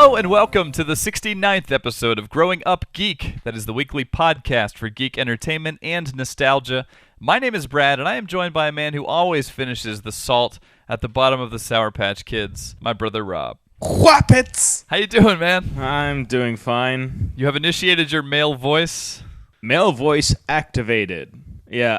Hello and welcome to the 69th episode of Growing Up Geek. That is the weekly podcast for geek entertainment and nostalgia. My name is Brad, and I am joined by a man who always finishes the salt at the bottom of the Sour Patch Kids, my brother Rob. Whappets! How you doing, man? I'm doing fine. You have initiated your male voice? Male voice activated. Yeah,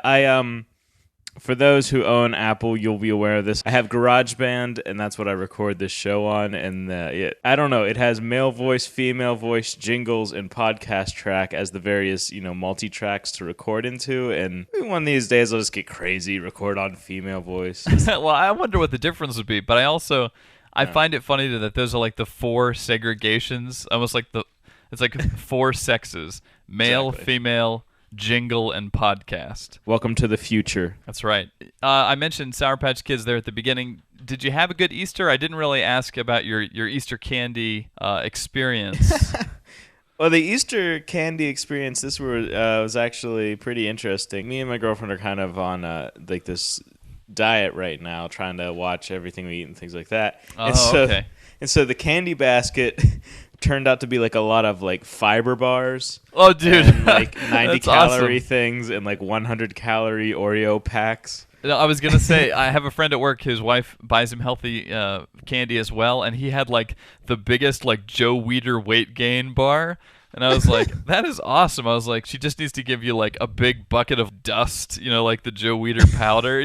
for those who own Apple, you'll be aware of this. I have GarageBand, and that's what I record this show on. And I don't know, it has male voice, female voice, jingles, and podcast track as the various, multi-tracks to record into. And one of these days, I'll just get crazy, record on female voice. Well, I wonder what the difference would be, but I find it funny that those are like the four segregations, almost like it's like four sexes: male, Exactly. female, jingle, and podcast. Welcome to the future. That's right. I mentioned Sour Patch Kids there at the beginning. Did you have a good Easter? I didn't really ask about your Easter candy experience. Well, the Easter candy experience was actually pretty interesting. Me and my girlfriend are kind of on this diet right now, trying to watch everything we eat and things like that. Okay. And so the candy basket turned out to be like a lot of like fiber bars. Oh, dude. And like 90 That's calorie awesome. things and like 100 calorie Oreo packs. No, I was going to say, I have a friend at work, his wife buys him healthy candy as well, and he had like the biggest like Joe Weider weight gain bar. And I was like, that is awesome. I was like, she just needs to give you like a big bucket of dust, like the Joe Weider powder,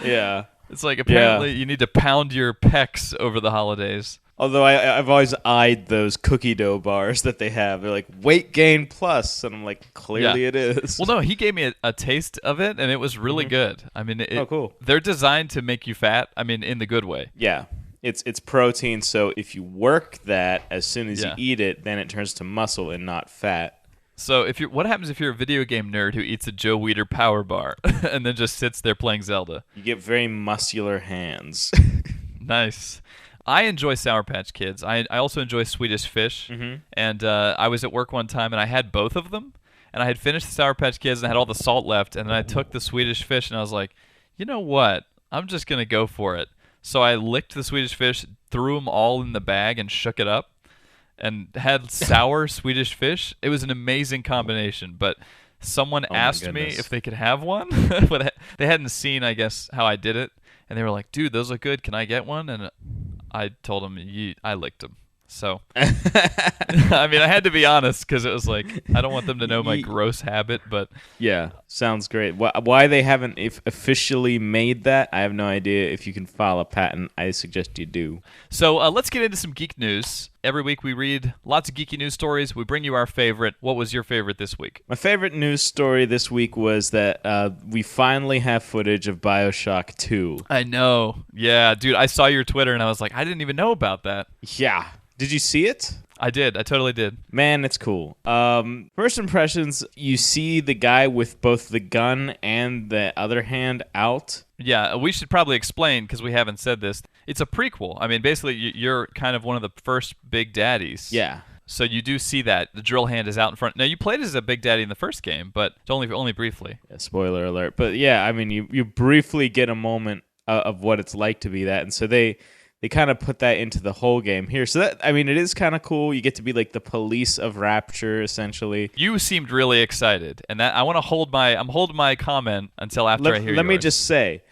Yeah. It's like apparently you need to pound your pecs over the holidays. Although I've always eyed those cookie dough bars that they have. They're like weight gain plus, and I'm like, clearly it is. Well, no, he gave me a taste of it, and it was really good. I mean, cool. They're designed to make you fat. I mean, in the good way. Yeah. It's protein, so if you work that, as soon as you eat it, then it turns to muscle and not fat. So what happens if you're a video game nerd who eats a Joe Weider power bar and then just sits there playing Zelda? You get very muscular hands. Nice. I enjoy Sour Patch Kids. I also enjoy Swedish Fish. Mm-hmm. And I was at work one time, and I had both of them. And I had finished the Sour Patch Kids, and I had all the salt left. And then I took the Swedish Fish, and I was like, you know what? I'm just going to go for it. So I licked the Swedish Fish, threw them all in the bag, and shook it up. And had sour Swedish Fish. It was an amazing combination. But someone asked me if they could have one. But they hadn't seen, I guess, how I did it. And they were like, dude, those look good. Can I get one? And I told them, I licked them. So, I mean, I had to be honest because it was like, I don't want them to know my gross habit, but... Yeah, sounds great. Why they haven't officially made that, I have no idea. If you can file a patent, I suggest you do. So, let's get into some geek news. Every week we read lots of geeky news stories. We bring you our favorite. What was your favorite this week? My favorite news story this week was that we finally have footage of Bioshock 2. I know. Yeah, dude, I saw your Twitter and I was like, I didn't even know about that. Yeah. Did you see it? I did. I totally did. Man, it's cool. First impressions, you see the guy with both the gun and the other hand out. Yeah, we should probably explain, because we haven't said this. It's a prequel. I mean, basically, you're kind of one of the first big daddies. Yeah. So you do see that. The drill hand is out in front. Now, you played as a big daddy in the first game, but only briefly. Yeah, spoiler alert. But yeah, I mean, you briefly get a moment of what it's like to be that. And so they kind of put that into the whole game here. So that, I mean, it is kind of cool. You get to be like the police of Rapture, essentially. You seemed really excited, and that I'm holding my comment until after I hear Let me yours. just say,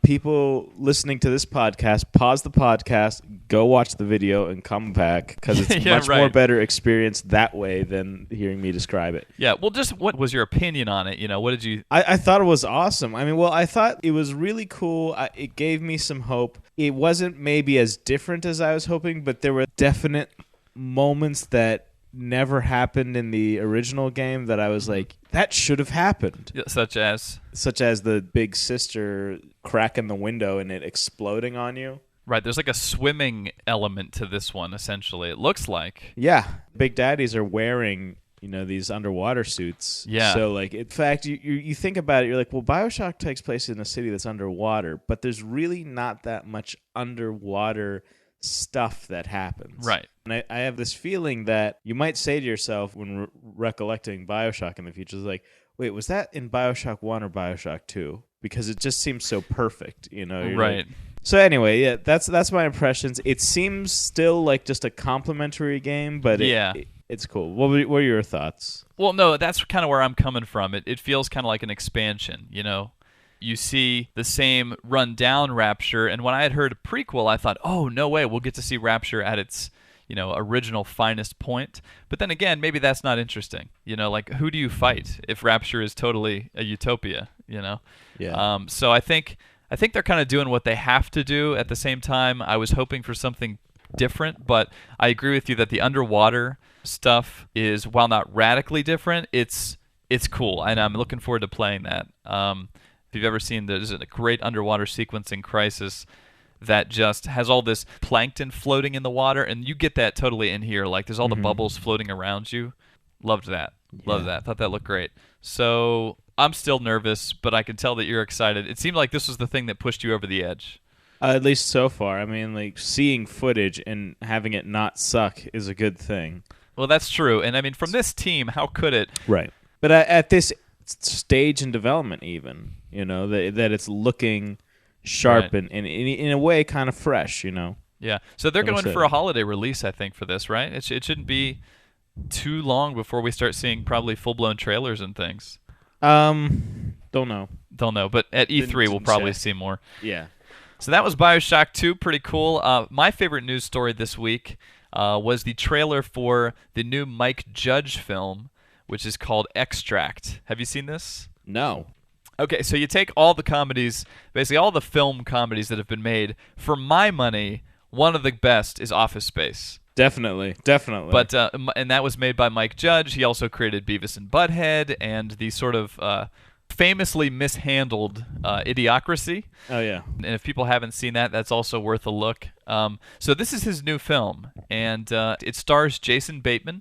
people listening to this podcast, pause the podcast, go watch the video, and come back, because it's much more better experience that way than hearing me describe it. Yeah, well, just what was your opinion on it? What did you... I thought it was awesome. I mean, well, I thought it was really cool. It gave me some hope. It wasn't maybe as different as I was hoping, but there were definite moments that never happened in the original game that I was like, that should have happened. Such as the big sister cracking the window and it exploding on you. Right, there's like a swimming element to this one, essentially. It looks like. Yeah, big daddies are wearing, these underwater suits. Yeah. So, like, in fact, you think about it, you're like, well, Bioshock takes place in a city that's underwater, but there's really not that much underwater stuff that happens. Right. And I have this feeling that you might say to yourself when recollecting Bioshock in the future, like, wait, was that in Bioshock 1 or Bioshock 2? Because it just seems so perfect, Right. Like, So anyway, yeah, that's my impressions. It seems still like just a complimentary game, but it's cool. What were your thoughts? Well, no, that's kind of where I'm coming from. It feels kind of like an expansion, You see the same run-down Rapture, and when I had heard a prequel, I thought, oh, no way, we'll get to see Rapture at its, original finest point. But then again, maybe that's not interesting. Like, who do you fight if Rapture is totally a utopia, Yeah. So I think they're kind of doing what they have to do. At the same time, I was hoping for something different, but I agree with you that the underwater stuff is, while not radically different, it's cool, and I'm looking forward to playing that. If you've ever seen, there's a great underwater sequence in Crisis that just has all this plankton floating in the water, and you get that totally in here. Like, there's all the bubbles floating around you. Loved that. Loved that. Thought that looked great. So I'm still nervous, but I can tell that you're excited. It seemed like this was the thing that pushed you over the edge. At least so far. I mean, like, seeing footage and having it not suck is a good thing. Well, that's true. And, I mean, from this team, how could it? Right. But at this stage in development even, that it's looking sharp and in a way kind of fresh, Yeah. So they're going for a holiday release, I think, for this, right? It shouldn't be too long before we start seeing probably full-blown trailers and things. Don't know. But at E3 we'll probably see more. Yeah. So that was Bioshock 2, pretty cool. My favorite news story this week was the trailer for the new Mike Judge film, which is called Extract. Have you seen this? No. Okay, so you take all the comedies, basically all the film comedies that have been made. For my money, one of the best is Office Space. Definitely. But and that was made by Mike Judge. He also created Beavis and Butthead and the sort of famously mishandled Idiocracy. Oh, yeah. And if people haven't seen that, that's also worth a look. So this is his new film, and it stars Jason Bateman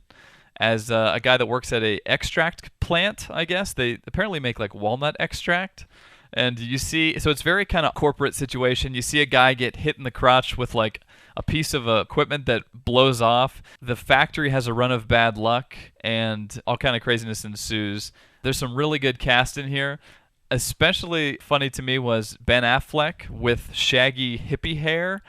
as a guy that works at a extract plant, I guess. They apparently make like walnut extract. And you see, so it's very kind of corporate situation. You see a guy get hit in the crotch with like a piece of equipment that blows off. The factory has a run of bad luck, and all kind of craziness ensues. There's some really good cast in here. Especially funny to me was Ben Affleck with shaggy hippie hair,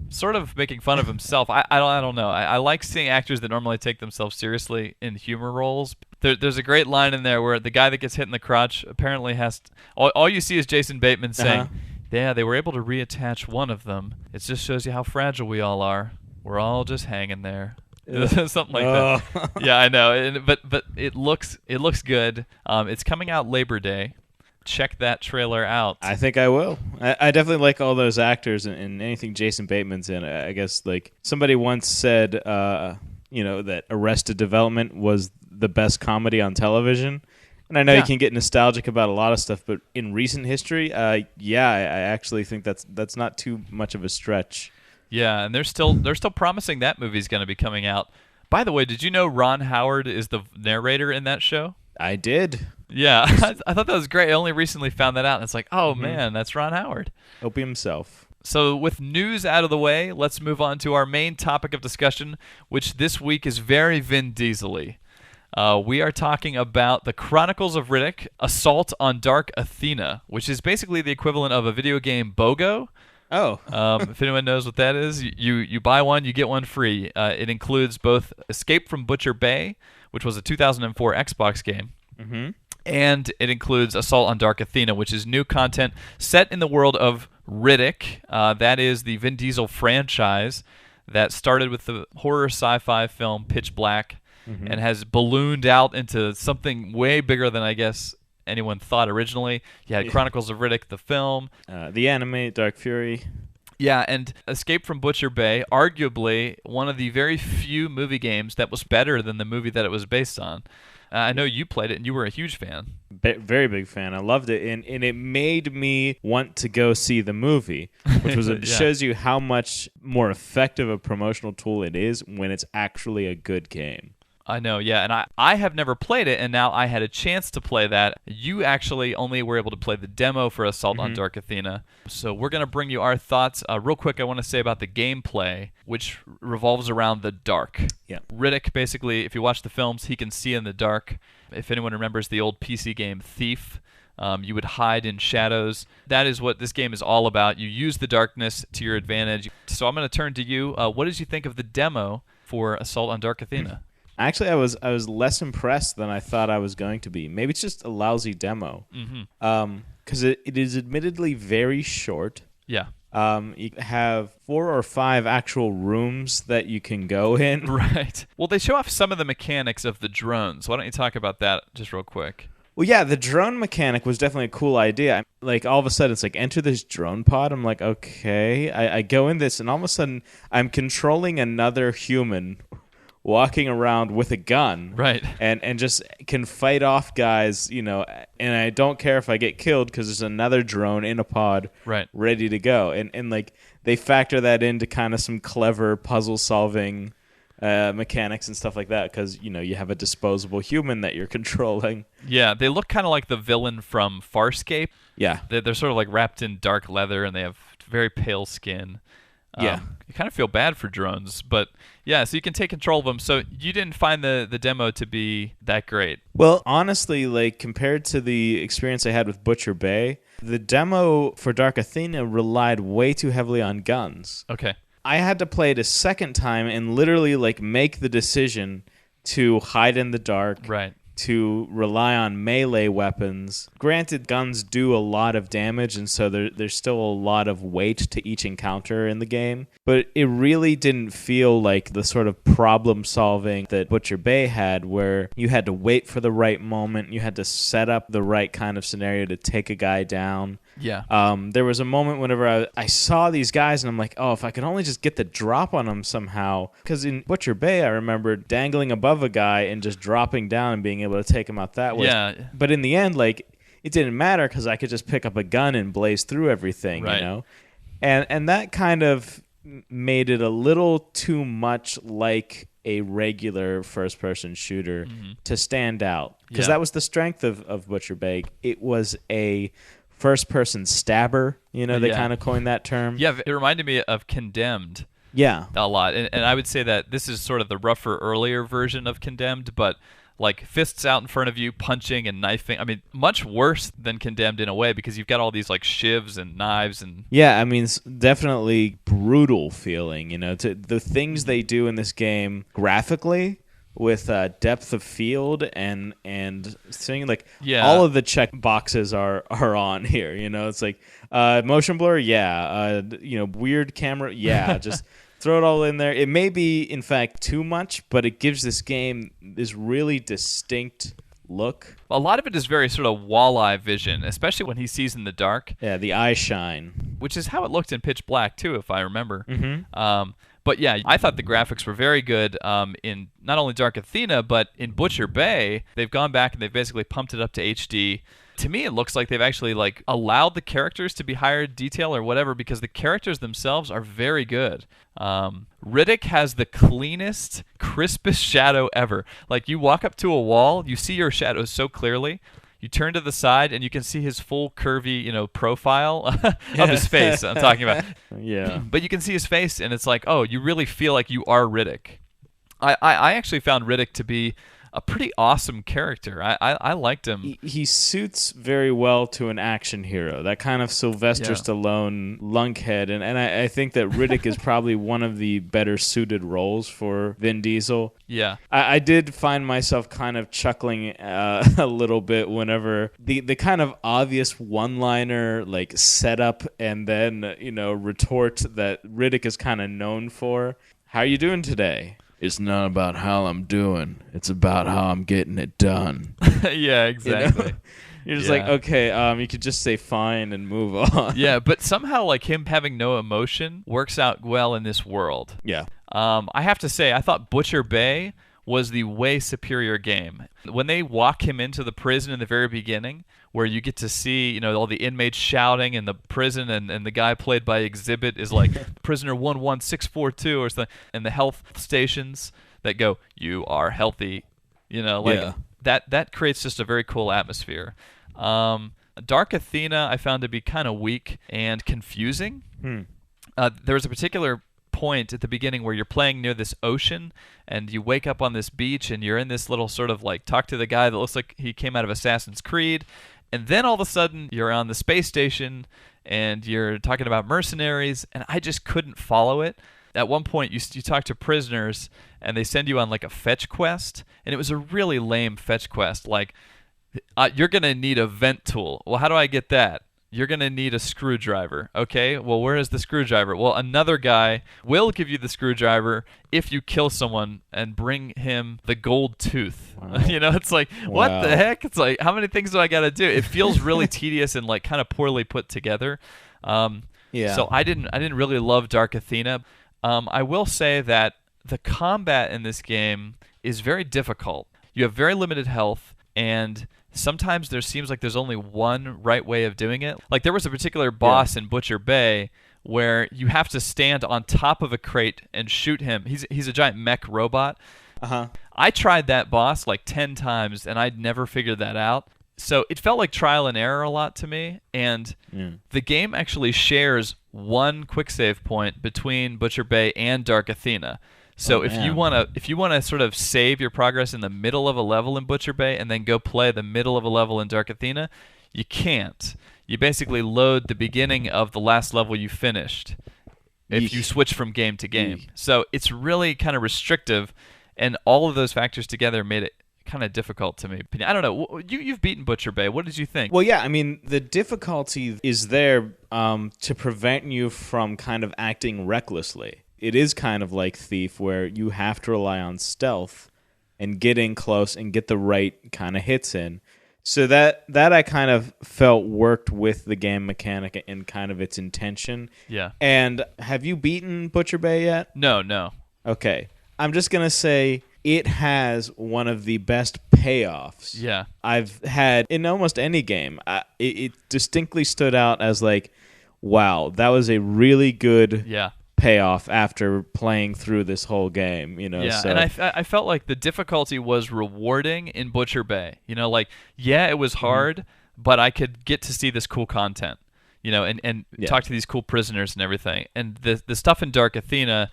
sort of making fun of himself. I don't know. I like seeing actors that normally take themselves seriously in humor roles. There's a great line in there where the guy that gets hit in the crotch apparently has all you see is Jason Bateman saying, "Yeah, they were able to reattach one of them. It just shows you how fragile we all are. We're all just hanging there." Something like that. Yeah, I know. But it looks good. It's coming out Labor Day. Check that trailer out. I think I will. I definitely like all those actors and anything Jason Bateman's in. I guess like somebody once said, that Arrested Development was the best comedy on television. And I know you can get nostalgic about a lot of stuff, but in recent history, I actually think that's not too much of a stretch. Yeah, and they're still promising that movie's going to be coming out. By the way, did you know Ron Howard is the narrator in that show? I did. Yeah, I thought that was great. I only recently found that out, and it's like, oh man, that's Ron Howard. Hope himself. So with news out of the way, let's move on to our main topic of discussion, which this week is very Vin Diesel-y. We are talking about the Chronicles of Riddick, Assault on Dark Athena, which is basically the equivalent of a video game BOGO. Oh. If anyone knows what that is, you buy one, you get one free. It includes both Escape from Butcher Bay, which was a 2004 Xbox game, and it includes Assault on Dark Athena, which is new content set in the world of Riddick. That is the Vin Diesel franchise that started with the horror sci-fi film Pitch Black and has ballooned out into something way bigger than I guess anyone thought originally. You had Chronicles of Riddick, the film. The anime, Dark Fury. Yeah, and Escape from Butcher Bay, arguably one of the very few movie games that was better than the movie that it was based on. I know you played it, and you were a huge fan. Very big fan. I loved it, and it made me want to go see the movie, which was shows you how much more effective a promotional tool it is when it's actually a good game. I know, yeah, and I have never played it, and now I had a chance to play that. You actually only were able to play the demo for Assault on Dark Athena. So we're going to bring you our thoughts. Real quick, I want to say about the gameplay, which revolves around the dark. Yeah. Riddick, basically, if you watch the films, he can see in the dark. If anyone remembers the old PC game Thief, You would hide in shadows. That is what this game is all about. You use the darkness to your advantage. So I'm going to turn to you. What did you think of the demo for Assault on Dark Athena? Actually, I was less impressed than I thought I was going to be. Maybe it's just a lousy demo. Because it is admittedly very short. Yeah. You have 4 or 5 actual rooms that you can go in. Right. Well, they show off some of the mechanics of the drones. Why don't you talk about that just real quick? Well, yeah, the drone mechanic was definitely a cool idea. Like, all of a sudden, it's like, enter this drone pod. I'm like, okay. I go in this, and all of a sudden, I'm controlling another human walking around with a gun. Right. And just can fight off guys, and I don't care if I get killed because there's another drone in a pod ready to go. And like, they factor that into kind of some clever puzzle-solving mechanics and stuff like that because you have a disposable human that you're controlling. Yeah, they look kind of like the villain from Farscape. Yeah, they're sort of like wrapped in dark leather and they have very pale skin. Yeah, you kind of feel bad for drones, but yeah, so you can take control of them. So you didn't find the demo to be that great? Well, honestly, like compared to the experience I had with Butcher Bay, the demo for Dark Athena relied way too heavily on guns. Okay. I had to play it a second time and literally like make the decision to hide in the dark, right, to rely on melee weapons. Granted, guns do a lot of damage, and so there's still a lot of weight to each encounter in the game. But it really didn't feel like the sort of problem-solving that Butcher Bay had, where you had to wait for the right moment, you had to set up the right kind of scenario to take a guy down. Yeah. There was a moment whenever I saw these guys, and I'm like, oh, if I could only just get the drop on them somehow. Because in Butcher Bay, I remember dangling above a guy and just dropping down and being able to take him out that way. Yeah. But in the end, like, it didn't matter because I could just pick up a gun and blaze through everything, right. And that kind of made it a little too much like a regular first-person shooter to stand out. Because that was the strength of Butcher Bay. It was a first-person stabber, they kind of coined that term. Yeah, it reminded me of Condemned. Yeah. A lot. And I would say that this is sort of the rougher, earlier version of Condemned, but like fists out in front of you, punching and knifing. I mean, much worse than Condemned in a way because you've got all these like shivs and knives and... Yeah, I mean, it's definitely brutal feeling, the things they do in this game graphically with depth of field and thing, like all of the check boxes are on here, it's like motion blur, weird camera, just throw it all in there. It may be in fact too much, but it gives this game this really distinct look. A lot of it is very sort of walleye vision, especially when he sees in the dark. Yeah, the eye shine, which is how it looked in Pitch Black too, if I remember. But yeah, I thought the graphics were very good in not only Dark Athena, but in Butcher Bay. They've gone back and they've basically pumped it up to HD. To me, it looks like they've actually like allowed the characters to be higher detail or whatever because the characters themselves are very good. Riddick has the cleanest, crispest shadow ever. Like you walk up to a wall, you see your shadows so clearly. You turn to the side and you can see his full curvy, profile of his face. I'm talking about. Yeah. But you can see his face, and it's like, oh, you really feel like you are Riddick. I actually found Riddick to be a pretty awesome character. I liked him. He suits very well to an action hero, that kind of Sylvester Stallone lunkhead. And I think that Riddick is probably one of the better suited roles for Vin Diesel. Yeah. I did find myself kind of chuckling a little bit whenever the kind of obvious one-liner, like setup and then, retort that Riddick is kind of known for. How are you doing today? It's not about how I'm doing. It's about how I'm getting it done. Yeah, exactly. You're just like, okay, you could just say fine and move on. Yeah, but somehow like him having no emotion works out well in this world. Yeah. I have to say, I thought Butcher Bay was the way superior game. When they walk him into the prison in the very beginning, where you get to see, all the inmates shouting in the prison, and the guy played by Exhibit is like, prisoner 11642 or something, and the health stations that go, you are healthy, that creates just a very cool atmosphere. Dark Athena I found to be kind of weak and confusing. There was a particular point at the beginning where you're playing near this ocean and you wake up on this beach and you're in this little sort of like talk to the guy that looks like he came out of Assassin's Creed, And then all of a sudden, you're on the space station, and you're talking about mercenaries, and I just couldn't follow it. At one point, you talk to prisoners, and they send you on like a fetch quest, and it was a really lame fetch quest. Like, you're going to need a vent tool. Well, how do I get that? You're going to need a screwdriver. Okay, well, where is the screwdriver? Well, another guy will give you the screwdriver if you kill someone and bring him the gold tooth. Wow. It's like, what the heck? It's like, how many things do I got to do? It feels really tedious and like kind of poorly put together. So I didn't really love Dark Athena. I will say that the combat in this game is very difficult. You have very limited health, and sometimes there seems like there's only one right way of doing it. Like there was a particular boss in Butcher Bay where you have to stand on top of a crate and shoot him. He's a giant mech robot. I tried that boss like 10 times, and I'd never figured that out. So it felt like trial and error a lot to me, and the game actually shares one quick save point between Butcher Bay and Dark Athena. So if you wanna sort of save your progress in the middle of a level in Butcher Bay and then go play the middle of a level in Dark Athena, you can't. You basically load the beginning of the last level you finished if you switch from game to game. So it's really kind of restrictive, and all of those factors together made it kind of difficult to me. I don't know. You've beaten Butcher Bay. What did you think? Well, yeah, I mean, the difficulty is there to prevent you from kind of acting recklessly. It is kind of like Thief, where you have to rely on stealth and get in close and get the right kind of hits in. So that I kind of felt worked with the game mechanic and kind of its intention. Yeah. And have you beaten Butcher Bay yet? No. Okay. I'm just going to say it has one of the best payoffs I've had in almost any game. It distinctly stood out as like, wow, that was a really good payoff after playing through this whole game. So. And I felt like the difficulty was rewarding in Butcher Bay. It was hard, but I could get to see this cool content, and talk to these cool prisoners and everything. And the stuff in Dark Athena,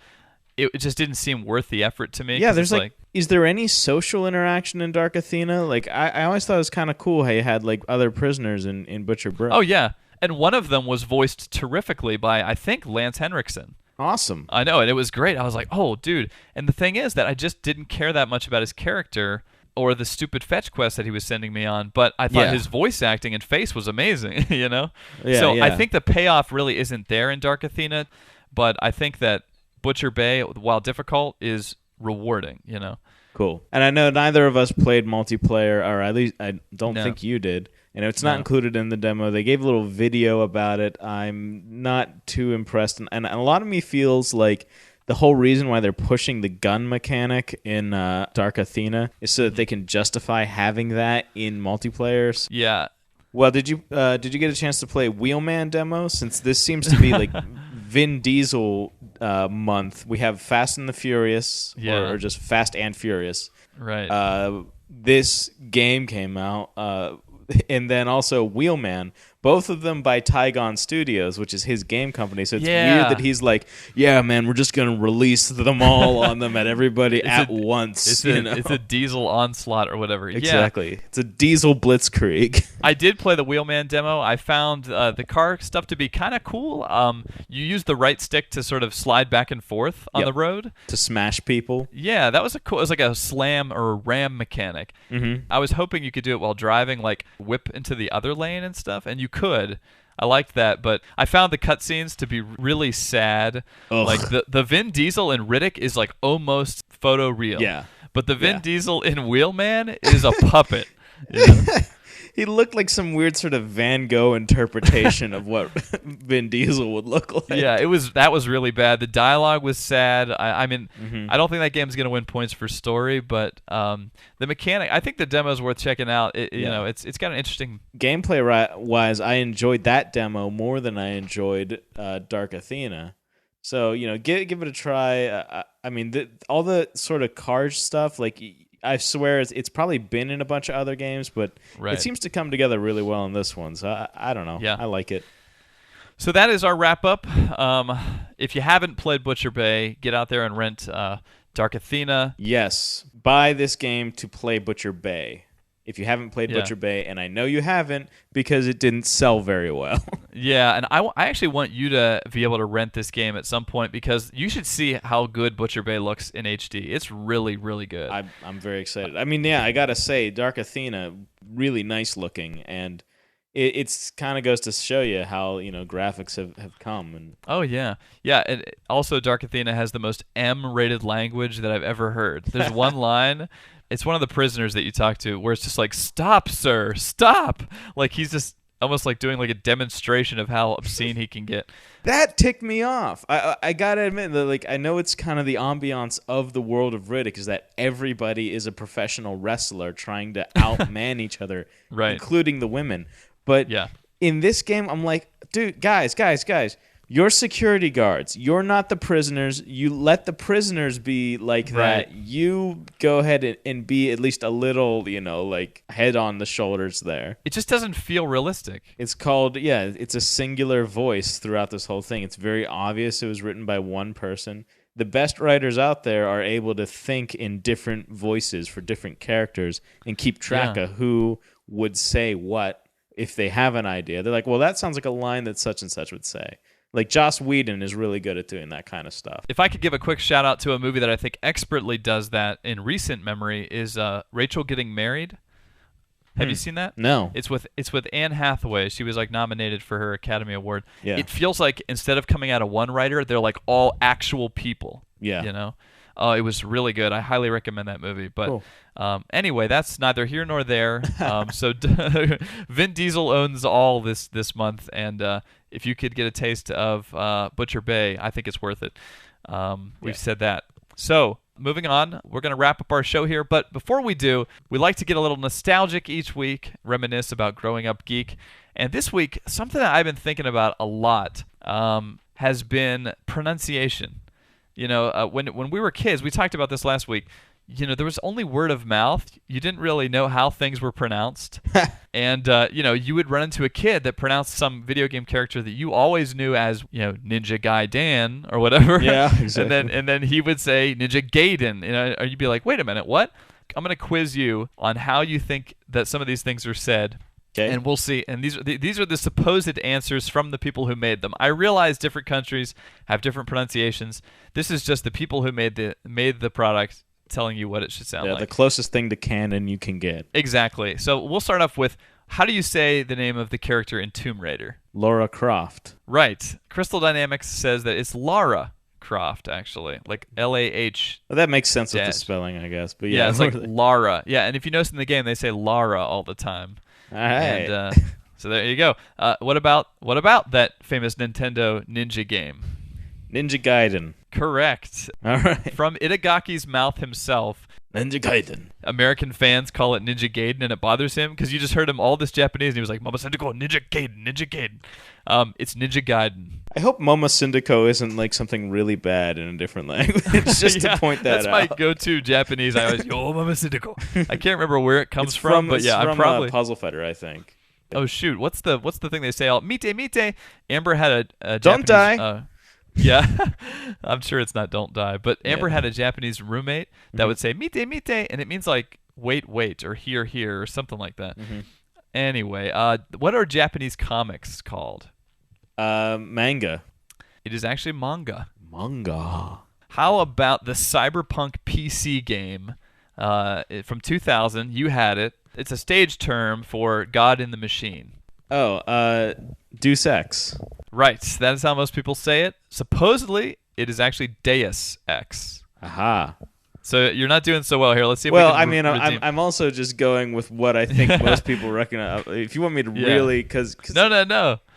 it just didn't seem worth the effort to me. Yeah, there's is there any social interaction in Dark Athena? Like, I always thought it was kind of cool how you had like other prisoners in Butcher Bay. Oh yeah, and one of them was voiced terrifically by, I think, Lance Henriksen. Awesome. I know, and it was great. I was like, oh, dude. And the thing is that I just didn't care that much about his character or the stupid fetch quest that he was sending me on, but I thought his voice acting and face was amazing, I think the payoff really isn't there in Dark Athena, but I think that Butcher Bay, while difficult, is rewarding, Cool. And I know neither of us played multiplayer, or at least I don't think you did. It's not included in the demo. They gave a little video about it. I'm not too impressed. And a lot of me feels like the whole reason why they're pushing the gun mechanic in Dark Athena is so that they can justify having that in multiplayers. Yeah. Well, did you get a chance to play Wheelman demo? Since this seems to be like Vin Diesel month, we have Fast and the Furious, or just Fast and Furious. Right. This game came out, and then also Wheelman, both of them by Tygon Studios, which is his game company. So it's weird that he's like, yeah, man, we're just going to release them all on them at everybody at once. It's a Diesel onslaught or whatever. Exactly. Yeah. It's a Diesel blitzkrieg. I did play the Wheelman demo. I found the car stuff to be kind of cool. You use the right stick to sort of slide back and forth on the road. To smash people. Yeah, that was cool. It was like a slam or a ram mechanic. Mm-hmm. I was hoping you could do it while driving, like whip into the other lane and stuff, and you could. I liked that, but I found the cutscenes to be really sad. Ugh. Like the Vin Diesel in Riddick is like almost photoreal. Yeah. But the Vin Diesel in Wheelman is a puppet. He looked like some weird sort of Van Gogh interpretation of what Vin Diesel would look like. Yeah, that was really bad. The dialogue was sad. I mean, I don't think that game's going to win points for story, but the mechanic, I think the demo's worth checking out. It's got an interesting gameplay wise. I enjoyed that demo more than I enjoyed Dark Athena. So give it a try. I mean, all the sort of cars stuff, like. I swear it's probably been in a bunch of other games, but it seems to come together really well in this one. So I don't know. Yeah. I like it. So that is our wrap-up. If you haven't played Butcher Bay, get out there and rent Dark Athena. Yes. Buy this game to play Butcher Bay. if you haven't played Yeah. Butcher Bay, and I know you haven't because it didn't sell very well. Yeah, and I actually want you to be able to rent this game at some point because you should see how good Butcher Bay looks in HD. It's really, really good. I'm very excited. I mean, yeah, I gotta say, Dark Athena, really nice looking, and it's kind of goes to show you how graphics have come. And Oh yeah, yeah. And also, Dark Athena has the most M-rated language that I've ever heard. There's one line. It's one of the prisoners that you talk to where it's just like, "Stop, sir, stop!" Like he's just almost like doing like a demonstration of how obscene he can get. that ticked me off. I gotta admit that, like, I know it's kind of the ambiance of the world of Riddick is that everybody is a professional wrestler trying to outman each other, Right. including the women. But Yeah. in this game, I'm like, dude, guys, you're security guards. You're not the prisoners. You let the prisoners be like Right. that. You go ahead and be at least a little, like head on the shoulders there. It just doesn't feel realistic. It's called, it's a singular voice throughout this whole thing. It's very obvious it was written by one person. The best writers out there are able to think in different voices for different characters and keep track Yeah. of who would say what if they have an idea. They're like, well, that sounds like a line that such and such would say. Like Joss Whedon is really good at doing that kind of stuff. If I could give a quick shout out to a movie that I think expertly does that in recent memory is Rachel Getting Married. Have you seen that? No. It's with Anne Hathaway. She was like nominated for her Academy Award. Yeah. It feels like instead of coming out of one writer, they're like all actual people. Yeah. You know? It was really good. I highly recommend that movie. But Cool. anyway, that's neither here nor there. So Vin Diesel owns all this month, and if you could get a taste of Butcher Bay, I think it's worth it. We've said that. So moving on, we're going to wrap up our show here. But before we do, we like to get a little nostalgic each week, reminisce about growing up geek. And this week, something that I've been thinking about a lot has been pronunciation. When we were kids, we talked about this last week. There was only word of mouth. You didn't really know how things were pronounced. And, you would run into a kid that pronounced some video game character that you always knew as, Ninja Gaiden or whatever. Yeah, exactly. And then he would say Ninja Gaiden. Or you'd be like, wait a minute, what? I'm going to quiz you on how you think that some of these things are said. Okay. And we'll see. And these are the supposed answers from the people who made them. I realize different countries have different pronunciations. This is just the people who made the product telling you what it should sound like. The closest thing to canon you can get. Exactly. So we'll start off with, how do you say the name of the character in Tomb Raider? Lara Croft. Right. Crystal Dynamics says that it's Lara Croft, actually, like L-A-H. Well, that makes sense with the dash. spelling, I guess. But Yeah, yeah, it's like Lara. Yeah, and if you notice in the game, they say Lara all the time. all right. And so there you go. What about that famous Nintendo Ninja game? Ninja Gaiden. Correct. All right. From Itagaki's mouth himself. Ninja Gaiden. American fans call it Ninja Gaiden, and it bothers him because you just heard him all this Japanese, and he was like, "Mama Sendico, Ninja Gaiden, Ninja Gaiden." It's Ninja Gaiden. I hope Momo Syndico isn't like something really bad in a different language, just Yeah, to point that that's out. my go-to Japanese. I always, "Yo, Mama Sendico." I can't remember where it comes It's from, but yeah, it's I'm from, probably. Puzzle Fighter, I think. Oh shoot, what's the thing they say? Mite mite. Amber had a Don't Japanese, die. Yeah, I'm sure it's not "don't die," but Amber had a Japanese roommate that would say "mite mite," and it means like wait, or here or something like that. Anyway, what are Japanese comics called? Manga. It is actually manga. Manga. How about the Cyberpunk PC game from 2000? You had it. It's a stage term for God in the Machine. Oh, Deus Ex. Right, that is how most people say it. Supposedly, it is actually Deus Ex. Aha. So you're not doing so well here. Let's see if Well, we can I mean, redeem. I'm also just going with what I think most people recognize. If you want me to really, because No.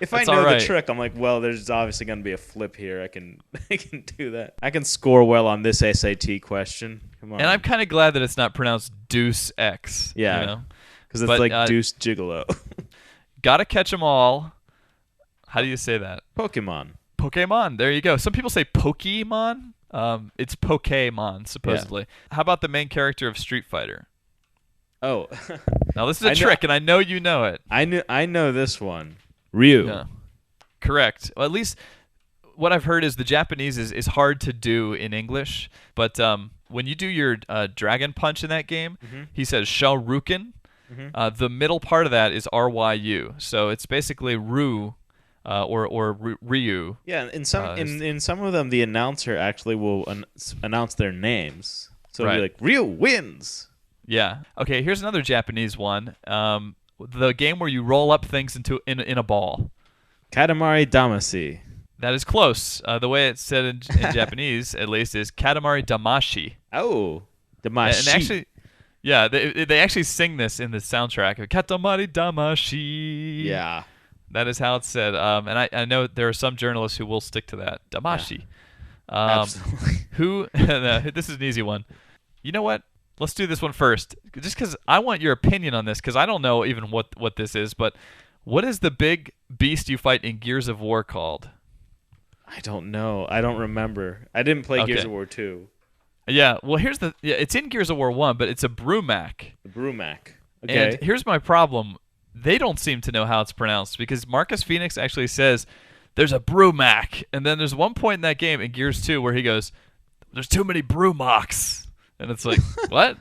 if I That's know all right. the trick, I'm like, well, there's obviously going to be a flip here. I can do that. I can score well on this SAT question. Come on. And I'm kind of glad that it's not pronounced Deus Ex. Yeah. You know? Because it's But, like Deuce Gigolo. Gotta catch 'em all. How do you say that? Pokemon. Pokemon. There you go. Some people say Pokemon. It's Pokemon, supposedly. How about the main character of Street Fighter? Oh. Now, this is a trick, and I know you know it. I know this one. Ryu. Yeah. Correct. Well, at least what I've heard is the Japanese is hard to do in English, but when you do your Dragon Punch in that game, he says Shauruken, The middle part of that is RYU. So it's basically Ryu, or Ryu. Yeah, in some of them, the announcer actually will announce their names. So it'll be like, Ryu wins! Yeah. Okay, here's another Japanese one. The game where you roll up things in a ball. Katamari Damacy. That is close. The way it's said in Japanese, at least, is Katamari Damashi. Oh, Damashi. And actually, yeah, they actually sing this in the soundtrack. Katamari Damashi. Yeah. That is how it's said. And I know there are some journalists who will stick to that. Damashi. Yeah. Absolutely. This is an easy one. You know what? Let's do this one first, just because I want your opinion on this, because I don't know even what this is, but what is the big beast you fight in Gears of War called? I don't know. I don't remember. I didn't play Gears of War 2. Yeah, well, it's in Gears of War 1, but it's a Brumac. The Brumac. Okay. And here's my problem. They don't seem to know how it's pronounced, because Marcus Phoenix actually says, there's a Brumac. And then there's one point in that game, in Gears 2, where he goes, there's too many Brumacs. And it's like, what?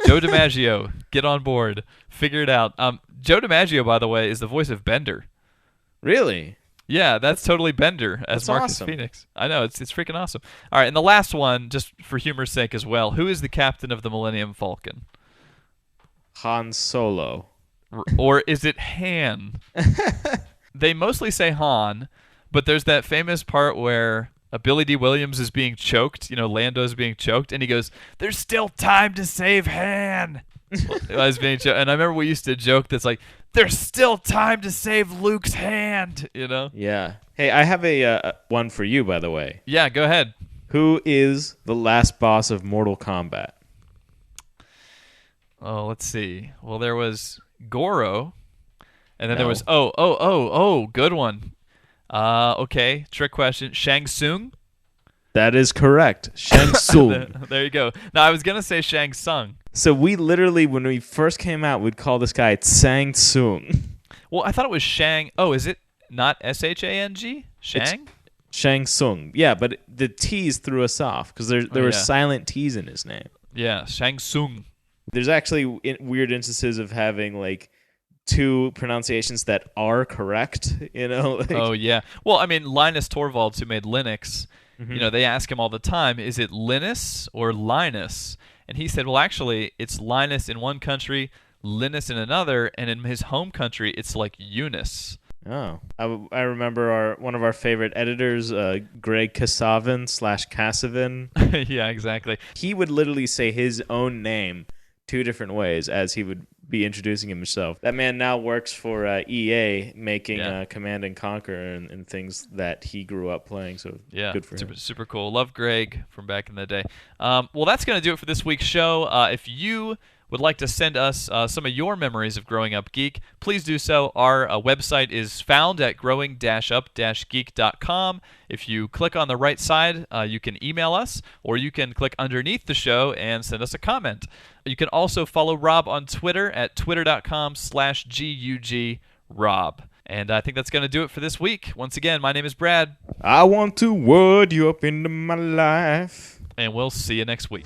Joe DiMaggio, get on board. Figure it out. Joe DiMaggio, by the way, is the voice of Bender. Really? Yeah, that's totally Bender as Marcus awesome. Phoenix. I know, it's freaking awesome. All right, and the last one, just for humor's sake as well, who is the captain of the Millennium Falcon? Han Solo. Or is it Han? They mostly say Han, but there's that famous part where Billy D. Williams is being choked. Lando's being choked, and he goes, "There's still time to save Han." I was being choked, and I remember we used to joke that's like, "There's still time to save Luke's hand." Yeah. Hey, I have a one for you, by the way. Yeah, go ahead. Who is the last boss of Mortal Kombat? Oh, let's see. Well, there was Goro, and then there No. was good one. Okay, trick question. Shang Tsung? That is correct. Shang Tsung. There you go. Now, I was going to say Shang Tsung. So we literally, when we first came out, we'd call this guy Tsang Tsung. Well, I thought it was Shang. Oh, is it not Shang? Shang? Shang Tsung. Yeah, but the T's threw us off because there were silent T's in his name. Yeah, Shang Tsung. There's actually weird instances of having like two pronunciations that are correct, Oh, yeah. Well, I mean, Linus Torvalds, who made Linux, they ask him all the time, is it Linus or Linus? And he said, well, actually, it's Linus in one country, Linus in another, and in his home country, it's like Eunice. Oh, I remember one of our favorite editors, Greg Kasavin /Kasavin. Yeah, exactly. He would literally say his own name two different ways as he would be introducing himself. That man now works for EA, making Command and Conquer and things that he grew up playing. So good for him. Super cool. Love Greg from back in the day. Well, that's going to do it for this week's show. If you would like to send us some of your memories of growing up geek, please do so. Our website is found at growing-up-geek.com. If you click on the right side, you can email us, or you can click underneath the show and send us a comment. You can also follow Rob on Twitter at twitter.com/GUGRob. And I think that's going to do it for this week. Once again, my name is Brad. I want to word you up into my life. And we'll see you next week.